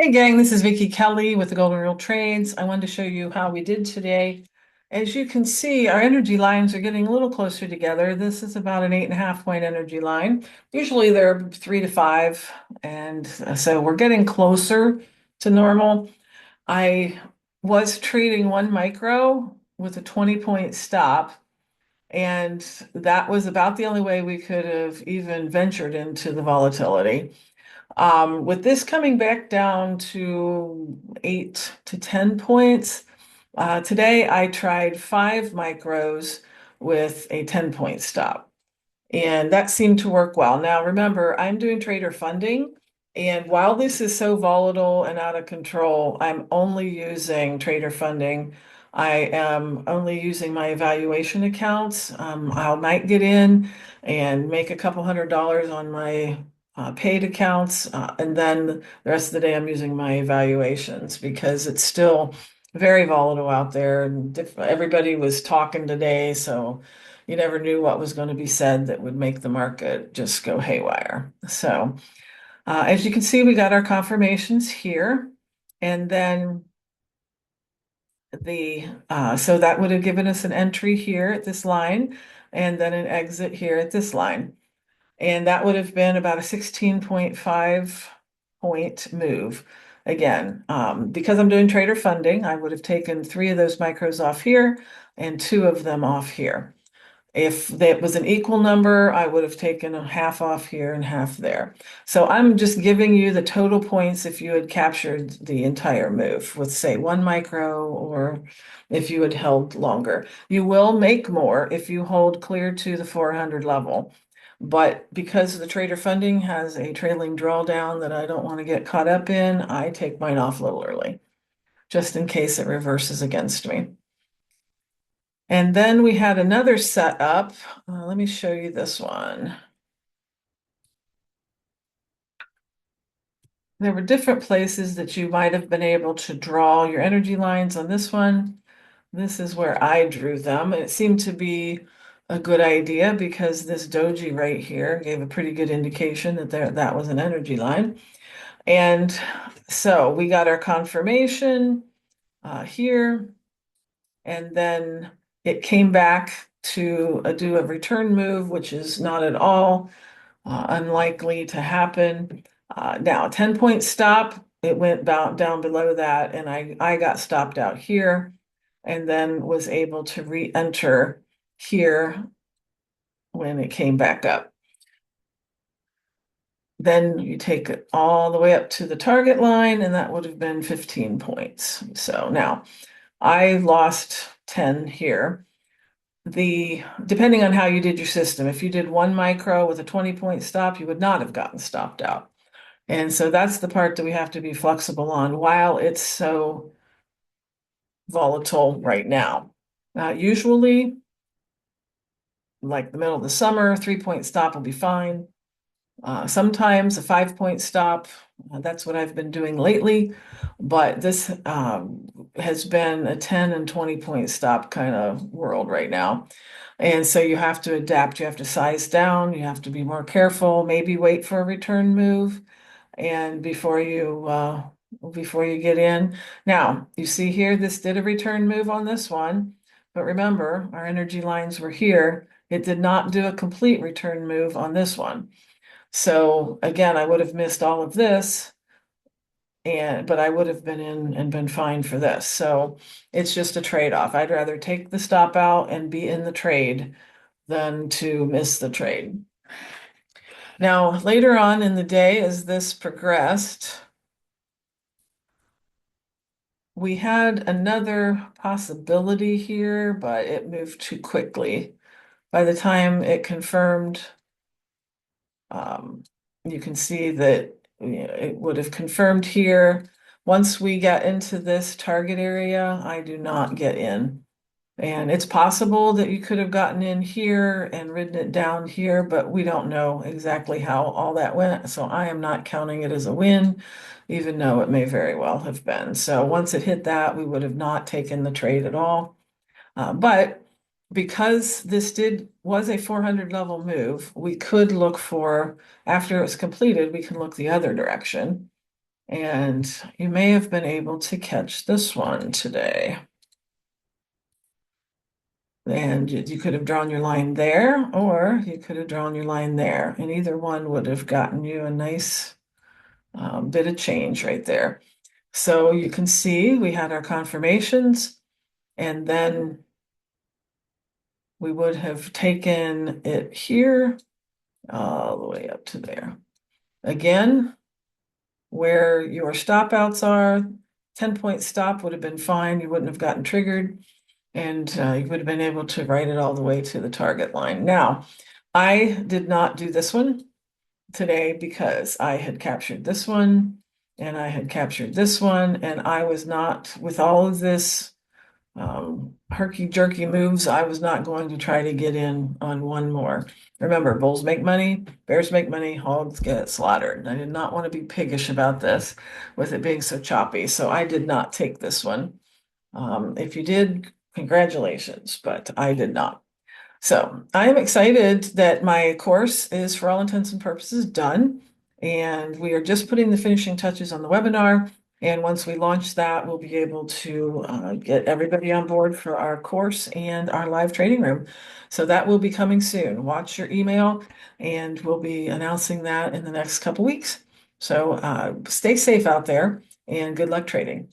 Hey gang, this is Vicky Kelly with the Golden Rule Trades. I wanted to show you how we did today. As you can see, our energy lines are getting a little closer together. This is about an 8.5 point energy line. Usually they're 3 to 5, and so we're getting closer to normal. I was trading one micro with a 20 point stop, and that was about the only way we could have even ventured into the volatility. With this coming back down to 8 to 10 points, today I tried 5 micros with a 10 point stop, and that seemed to work well. Now, remember, I'm doing trader funding, and while this is so volatile and out of control, I'm only using trader funding. I am only using my evaluation accounts. I might get in and make a couple $100 on my paid accounts, and then the rest of the day I'm using my evaluations because it's still very volatile out there, and everybody was talking today, so you never knew what was going to be said that would make the market just go haywire. So, as you can see, we got our confirmations here, and then so that would have given us an entry here at this line, and then an exit here at this line. And that would have been about a 16.5 point move. Again, because I'm doing trader funding, I would have taken 3 of those micros off here and 2 of them off here. If that was an equal number, I would have taken a half off here and half there. So I'm just giving you the total points if you had captured the entire move with, say, 1 micro, or if you had held longer. You will make more if you hold clear to the 400 level. But because the trader funding has a trailing drawdown that I don't want to get caught up in, I take mine off a little early, just in case it reverses against me. And then we had another setup. Let me show you this one. There were different places that you might have been able to draw your energy lines on this one. This is where I drew them, and it seemed to be a good idea because this doji right here gave a pretty good indication that that was an energy line. And so we got our confirmation here, and then it came back to do a return move, which is not at all unlikely to happen. Now, a 10 point stop, it went down below that, and I got stopped out here and then was able to re-enter here when it came back up. Then you take it all the way up to the target line, and that would have been 15 points. So now I lost 10 here. Depending on how you did your system, if you did 1 micro with a 20 point stop, you would not have gotten stopped out. And so that's the part that we have to be flexible on while it's so volatile right now. Usually, like the middle of the summer, 3 point stop will be fine. Sometimes a 5 point stop, that's what I've been doing lately, but this has been a 10 and 20 point stop kind of world right now. And so you have to adapt, you have to size down, you have to be more careful, maybe wait for a return move and before you get in. Now, you see here, this did a return move on this one, but remember, our energy lines were here. It did not do a complete return move on this one. So again, I would have missed all of this, but I would have been in and been fine for this. So it's just a trade-off. I'd rather take the stop out and be in the trade than to miss the trade. Now, later on in the day, as this progressed, we had another possibility here, but it moved too quickly. By the time it confirmed, you can see that it would have confirmed here. Once we get into this target area, I do not get in. And it's possible that you could have gotten in here and ridden it down here, but we don't know exactly how all that went. So I am not counting it as a win, even though it may very well have been. So once it hit that, we would have not taken the trade at all. But because this was a 400 level move, we could look for, after it was completed, we can look the other direction. And you may have been able to catch this one today. And you could have drawn your line there, or you could have drawn your line there, and either one would have gotten you a nice bit of change right there. So you can see we had our confirmations, and then we would have taken it here all the way up to there. Again, where your stop outs are, 10-point stop would have been fine. You wouldn't have gotten triggered, and you would have been able to write it all the way to the target line. Now, I did not do this one today because I had captured this one and I had captured this one, and I was not, with all of this herky-jerky moves, I was not going to try to get in on one more. Remember, bulls make money, bears make money, hogs get slaughtered. I did not want to be piggish about this with it being so choppy, so I did not take this one. If you did, congratulations, but I did not. So I am excited that my course is, for all intents and purposes, done. And we are just putting the finishing touches on the webinar. And once we launch that, we'll be able to get everybody on board for our course and our live trading room. So that will be coming soon. Watch your email, and we'll be announcing that in the next couple weeks. So stay safe out there, and good luck trading.